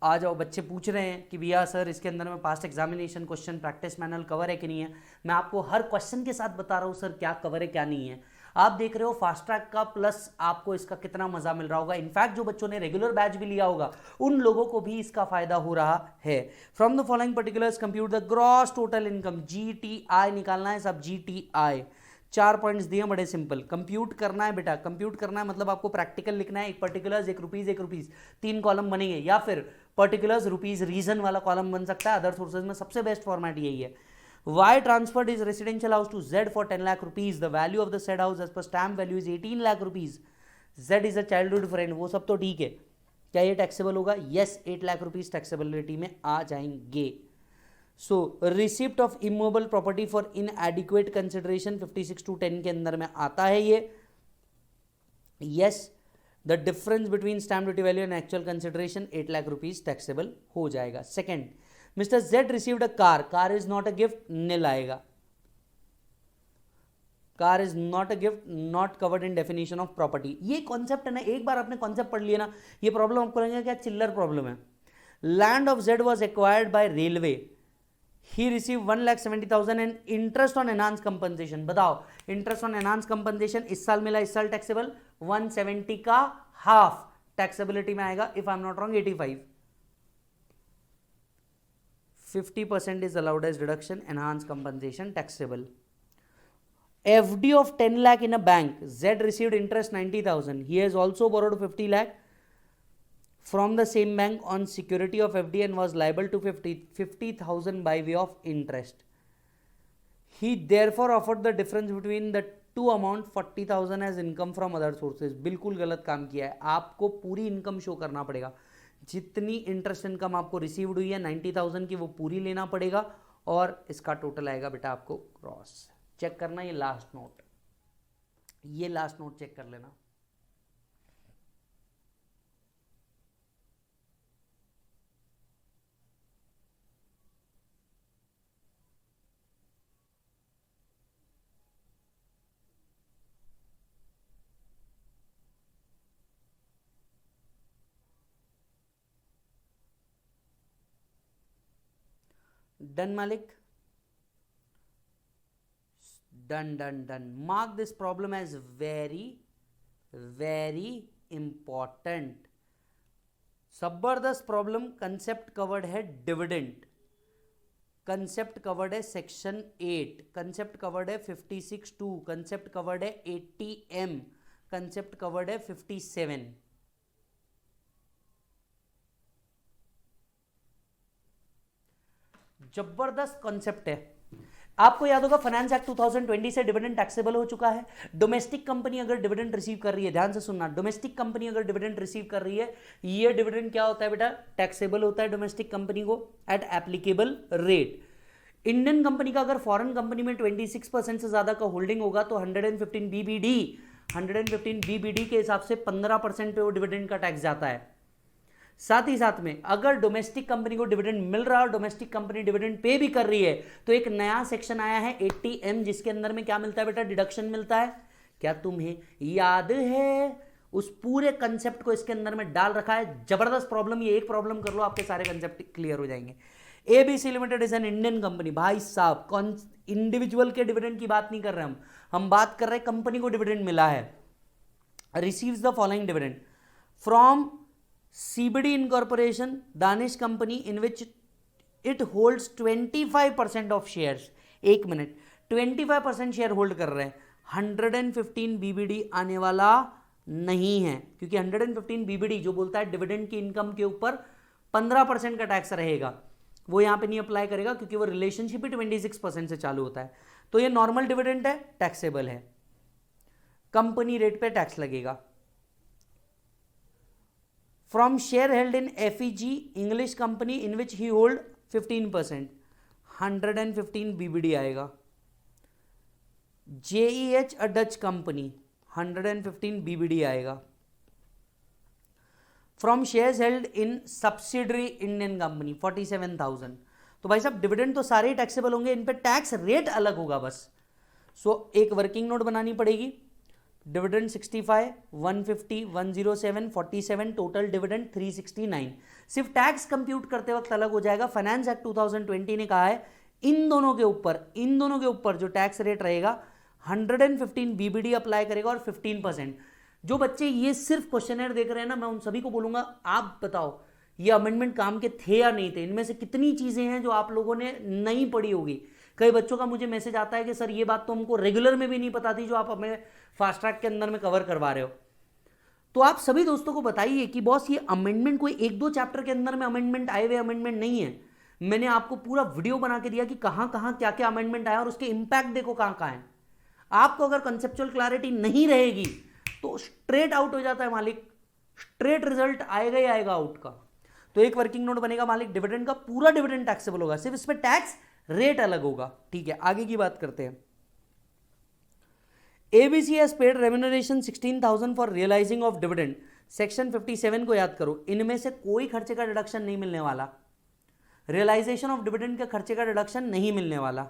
आ जाओ, बच्चे पूछ रहे हैं कि भैया सर इसके अंदर में past examination question practice manual cover है कि नहीं है. मैं आपको हर क्वेश्चन के साथ बता रहा हूँ सर क्या कवर है क्या नहीं है. आप देख रहे हो फास्ट ट्रैक का, प्लस आपको इसका कितना मजा मिल रहा होगा. इनफैक्ट जो बच्चों ने रेगुलर बैच भी लिया होगा उन लोगों को भी इसका फायदा हो रहा है. From the following particulars compute the gross total income. GTI निकालना है सब. GTI 4 पॉइंट्स दिए, बड़े सिंपल. कंप्यूट करना है बेटा, कंप्यूट करना है मतलब आपको प्रैक्टिकल लिखना है. एक पर्टिकुलर्स, एक रुपीज, 3 कॉलम बनेंगे, या फिर पर्टिकुलर्स रुपीज रीजन वाला कॉलम बन सकता है. अदर सोर्सेज में सबसे बेस्ट फॉर्मेट यही है. Y transferred his residential house to Z for 10 lakh rupees. The value of the said house as per stamp value is 18 lakh rupees. Z is a childhood friend. वो सब तो ठीक है. क्या ये टैक्सेबल होगा? यस, 8 लाख रुपीज टैक्सेबिलिटी में आ जाएंगे. So receipt of immovable property for inadequate consideration 56(2)(10) के अंदर में आता है ये. Yes, the difference between stamp duty value and actual consideration 8 lakh rupees taxable हो जाएगा. Second, mister Z received a car. Car is not a gift, nil आएगा. Car is not a gift, not covered in definition of property. ये concept है ना, एक बार आपने concept पढ़ लिया ना, ये प्रॉब्लम आपको लगेगा क्या चिल्लर प्रॉब्लम है. Land of Z was acquired by railway. He receive 1,70,000 and interest on enhance compensation. बताओ, इंटरेस्ट ऑन एनहांस कंपनसेशन इस साल मिला, इस साल टैक्सेबल. 170 का हाफ टैक्सेबिलिटी में आएगा. If I am not wrong 85. 50% is allowed as deduction. Enhanced compensation taxable. FD of 10 lakh in a bank. Z received interest 90,000. He has also borrowed 50 lakh from the same bank on security of FD and was liable to 50,000 by way of interest. He therefore offered the difference between the two amount 40,000 as income from other sources. बिल्कुल गलत काम किया है. आपको पूरी income show करना पड़ेगा. जितनी इंटरेस्ट इनकम आपको रिसीव्ड हुई है 90,000 की, वो पूरी लेना पड़ेगा और इसका टोटल आएगा बेटा आपको क्रॉस. चेक करना ये लास्ट नोट, ये लास्ट नोट चेक कर लेना. Done, Malik? Done. Mark this problem as very, very important. जबरदस्त प्रॉब्लम. कंसेप्ट कवर्ड है डिविडेंड. कंसेप्ट कवर्ड है सेक्शन 8. कंसेप्ट कवर्ड है 56(2). कंसेप्ट कवर्ड है 80M. कंसेप्ट कवर्ड है 57. जबरदस्त कॉन्सेप्ट है. आपको याद होगा फाइनेंस एक्ट 2020 से डिविडेंड टैक्सेबल हो चुका है। डोमेस्टिक कंपनी अगर डिविडेंड रिसीव कर रही है, ध्यान से सुनना, डोमेस्टिक कंपनी अगर डिविडेंड रिसीव कर रही है, ये डिविडेंड क्या होता है बेटा, टैक्सेबल होता है डोमेस्टिक कंपनी को at applicable rate. Indian company का अगर फॉरेन कंपनी में 26% से ज्यादा का होल्डिंग होगा तो 115 बीबीडी, 115 बीबीडी के हिसाब से 15% पे वो डिविडेंड का टैक्स जाता है। साथ ही साथ में अगर डोमेस्टिक कंपनी को डिविडेंड मिल रहा है और डोमेस्टिक कंपनी डिविडेंड पे भी कर रही है तो एक नया सेक्शन आया है 80M, जिसके अंदर में क्या मिलता है बेटा, डिडक्शन मिलता है। क्या तुम्हें याद है? उस पूरे कंसेप्ट को इसके अंदर में डाल रखा है। जबरदस्त प्रॉब्लम, ये एक प्रॉब्लम कर लो आपके सारे कंसेप्ट क्लियर हो जाएंगे। ABC limited is an Indian company. भाई साहब, कौन इंडिविजुअल के डिविडेंड की बात नहीं कर रहे हम बात कर रहे हैं कंपनी को डिविडेंड मिला है। Receives the following dividend from CBD Incorporation, Danish company in which it holds 25% of shares। एक मिनट, 25% शेयर होल्ड कर रहे हैं, 115 BBD आने वाला नहीं है, क्योंकि 115 BBD जो बोलता है डिविडेंड की इनकम के ऊपर 15% का टैक्स रहेगा, वो यहां पे नहीं अप्लाई करेगा क्योंकि वो रिलेशनशिप ही 26% से चालू होता है। तो ये नॉर्मल डिविडेंड है, टैक्सेबल है, कंपनी रेट पे टैक्स लगेगा। From share held in FEG English company in which he hold 15%, 115 BBD आएगा। JEH a Dutch company, 115 BBD आएगा। From shares held in subsidiary Indian company 47,000। तो भाई साहब डिविडेंड तो सारे ही टैक्सेबल होंगे, इन पे टैक्स रेट अलग होगा बस। सो एक वर्किंग नोट बनानी पड़ेगी, डिविडेंड 65, 150, 107, 47, टोटल डिविडेंड 369। सिर्फ टैक्स कंप्यूट करते वक्त अलग हो जाएगा। फाइनेंस एक्ट 2020 ने कहा है इन दोनों के ऊपर जो टैक्स रेट रहेगा 115 बीबीडी अप्लाई करेगा और 15%। जो बच्चे ये सिर्फ क्वेश्चनर देख रहे हैं ना, मैं उन सभी को बोलूंगा आप बताओ ये अमेंडमेंट काम के थे या नहीं थे। इनमें से कितनी चीजें हैं जो आप लोगों ने नहीं पढ़ी होगी। कई बच्चों का मुझे मैसेज आता है कि सर ये बात तो हमको रेगुलर में भी नहीं पता थी जो आप हमें फास्ट ट्रैक के अंदर में कवर करवा रहे हो। तो आप सभी दोस्तों को बताइए कि बॉस ये अमेंडमेंट कोई एक दो चैप्टर के अंदर में अमेंडमेंट आए हुए अमेंडमेंट नहीं है। मैंने आपको पूरा वीडियो बना के दिया कि कहां कहां क्या क्या अमेंडमेंट आया और उसके इंपैक्ट देखो कहां कहां है। आपको अगर कंसेप्चुअल क्लैरिटी नहीं रहेगी तो स्ट्रेट आउट हो जाता है मालिक, स्ट्रेट रिजल्ट आएगा ही आएगा आउट का। तो एक वर्किंग नोट बनेगा मालिक, डिविडेंड का पूरा डिविडेंड टैक्सेबल होगा, सिर्फ इसमें टैक्स रेट अलग होगा। ठीक है, आगे की बात करते हैं। ABC has paid remuneration 16,000 for realising of dividend. Section 57 को याद करो, इनमें से कोई खर्चे का डिडक्शन नहीं मिलने वाला। रियलाइजेशन ऑफ डिविडेंड का खर्चे का डिडक्शन नहीं मिलने वाला।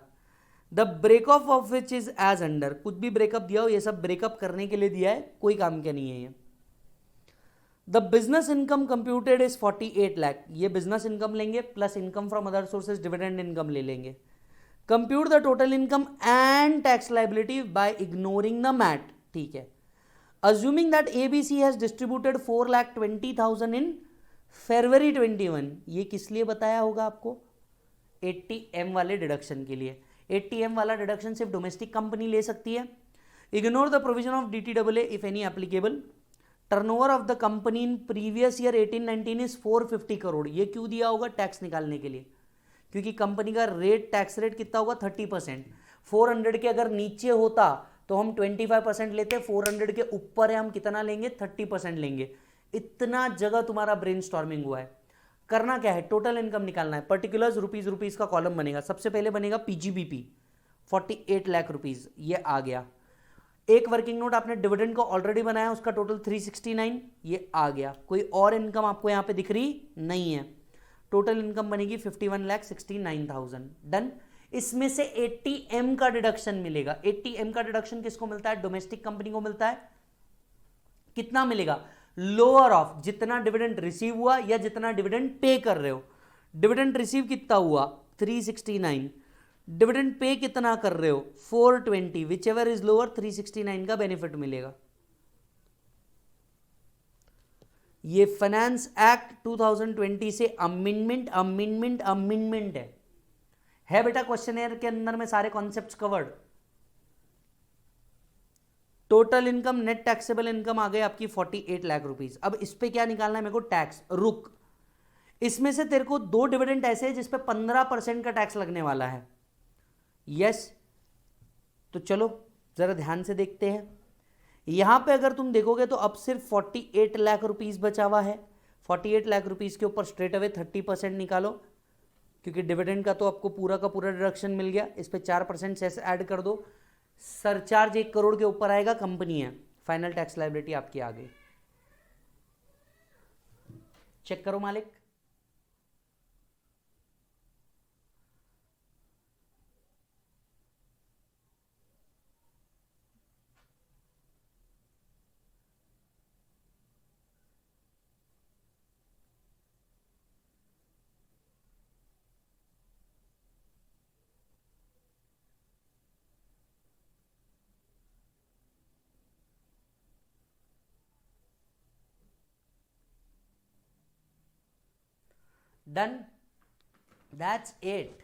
The breakup of which is as under, कुछ भी ब्रेकअप दिया हो ये सब ब्रेकअप करने के लिए दिया है, कोई काम का नहीं है ये। The business income computed is 48 lakh, ये बिजनेस इनकम लेंगे plus income from other sources dividend income ले लेंगे। Compute the total income and tax liability by ignoring the MAT. ठीक है, assuming that ABC has distributed 4,20,000 in February 21, ये किस लिए बताया होगा आपको? 80M वाले डिडक्शन के लिए। 80M वाला डिडक्शन सिर्फ डोमेस्टिक कंपनी ले सकती है। Ignore the provision of DTAA if any applicable. Turnover of the company in previous year 18-19 is 450 crore. ये क्यों दिया होगा? टैक्स निकालने के लिए, क्योंकि कंपनी का रेट टैक्स रेट कितना होगा? 30%। 400 के अगर नीचे होता तो हम 25% लेते, 400 के ऊपर है हम कितना लेंगे? 30% लेंगे। इतना जगह तुम्हारा ब्रेनस्टॉर्मिंग हुआ है। करना क्या है? टोटल इनकम निकालना है। पर्टिकुलर्स रुपीज का कॉलम बनेगा। सबसे पहले बनेगा PGBP 48 लाख रुपीज, ये आ गया। एक वर्किंग नोट आपने डिविडेंड का ऑलरेडी बनाया, उसका टोटल 369, ये आ गया। कोई और इनकम आपको यहां पे दिख रही नहीं है। टोटल इनकम बनेगी 51,69,000। डन। इसमें से 80M का डिडक्शन मिलेगा। 80M का डिडक्शन किसको मिलता है? डोमेस्टिक कंपनी को मिलता है। कितना मिलेगा? लोअर ऑफ जितना डिविडेंड रिसीव हुआ या जितना डिविडेंड पे कर रहे हो। डिविडेंड रिसीव कितना हुआ? 369। डिविडेंड पे कितना कर रहे हो? 420। विच एवर इज लोअर, 369 का बेनिफिट मिलेगा। ये फाइनेंस एक्ट 2020 से अमेंडमेंट है बेटा। क्वेश्चनर के अंदर में सारे concepts covered. Total income, net taxable income आ गई आपकी 48 लाख रुपीज। अब इस पे क्या निकालना है मेरे को? टैक्स। रुक, इसमें से तेरे को दो डिविडेंड ऐसे हैं जिसपे 15% का टैक्स लगने वाला है। यस। तो चलो जरा ध्यान से देखते हैं। यहां पे अगर तुम देखोगे तो अब सिर्फ 48 लाख रुपीस बचा हुआ है। 48 लाख रुपीस के ऊपर स्ट्रेट अवे 30% निकालो, क्योंकि डिविडेंड का तो आपको पूरा का पूरा डिडक्शन मिल गया। इस पे 4% सेस ऐड कर दो, सरचार्ज 1 करोड़ के ऊपर आएगा, कंपनी है, फाइनल टैक्स लायबिलिटी आपकी आ गई। चेक करो मालिक। Done, that's it.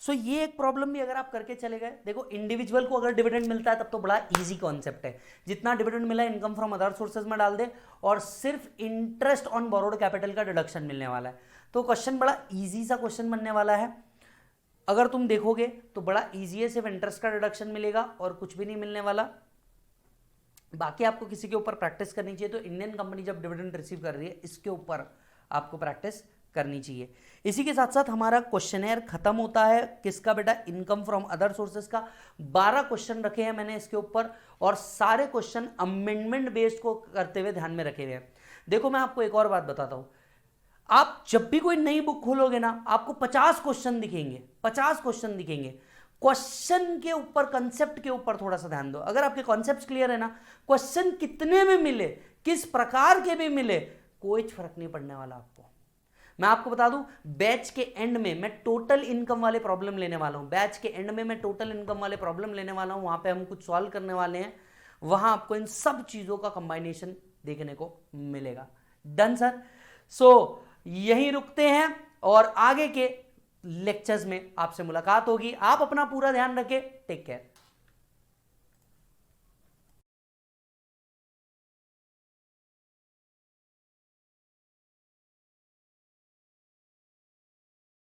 सो ये एक प्रॉब्लम भी अगर आप करके चले गए, देखो इंडिविजुअल को अगर डिविडेंड मिलता है तब तो बड़ा इजी कॉन्सेप्ट है, जितना डिविडेंड मिला इनकम फ्रॉम अदर सोर्सेज में डाल दे और सिर्फ इंटरेस्ट ऑन बोरोड कैपिटल का डिडक्शन मिलने वाला है। तो क्वेश्चन बड़ा इजी सा क्वेश्चन बनने वाला है। अगर तुम देखोगे तो बड़ा इजी है, सिर्फ इंटरेस्ट का डिडक्शन मिलेगा और कुछ भी नहीं मिलने वाला। बाकी आपको किसी के ऊपर प्रैक्टिस करनी चाहिए, तो इंडियन कंपनी जब डिविडेंड रिसीव कर रही है इसके ऊपर आपको प्रैक्टिस करनी चाहिए। इसी के साथ साथ हमारा क्वेश्चनेयर खत्म होता है। किसका बेटा? इनकम फ्रॉम अदर सोर्सेज का। 12 क्वेश्चन रखे हैं मैंने इसके ऊपर, और सारे क्वेश्चन अमेंडमेंट बेस्ड को करते हुए ध्यान में रखे हुए हैं। देखो मैं आपको एक और बात बताता हूं, आप जब भी कोई नई बुक खोलोगे ना, आपको 50 क्वेश्चन दिखेंगे, 50 क्वेश्चन दिखेंगे। क्वेश्चन के ऊपर, कंसेप्ट के ऊपर थोड़ा सा ध्यान दो। अगर आपके कॉन्सेप्ट क्लियर है ना, क्वेश्चन कितने में मिले, किस प्रकार के भी मिले, कोई फर्क नहीं पड़ने वाला आपको। मैं आपको बता दूं, बैच के एंड में मैं टोटल इनकम वाले प्रॉब्लम लेने वाला हूं। बैच के एंड में मैं टोटल इनकम वाले प्रॉब्लम लेने वाला हूं, वहां पे हम कुछ सॉल्व करने वाले हैं। वहां आपको इन सब चीजों का कंबाइनेशन देखने को मिलेगा। Done sir. सो यहीं रुकते हैं और आगे के लेक्चर्स में आपसे मुलाकात होगी। आप अपना पूरा ध्यान रखें। Take care.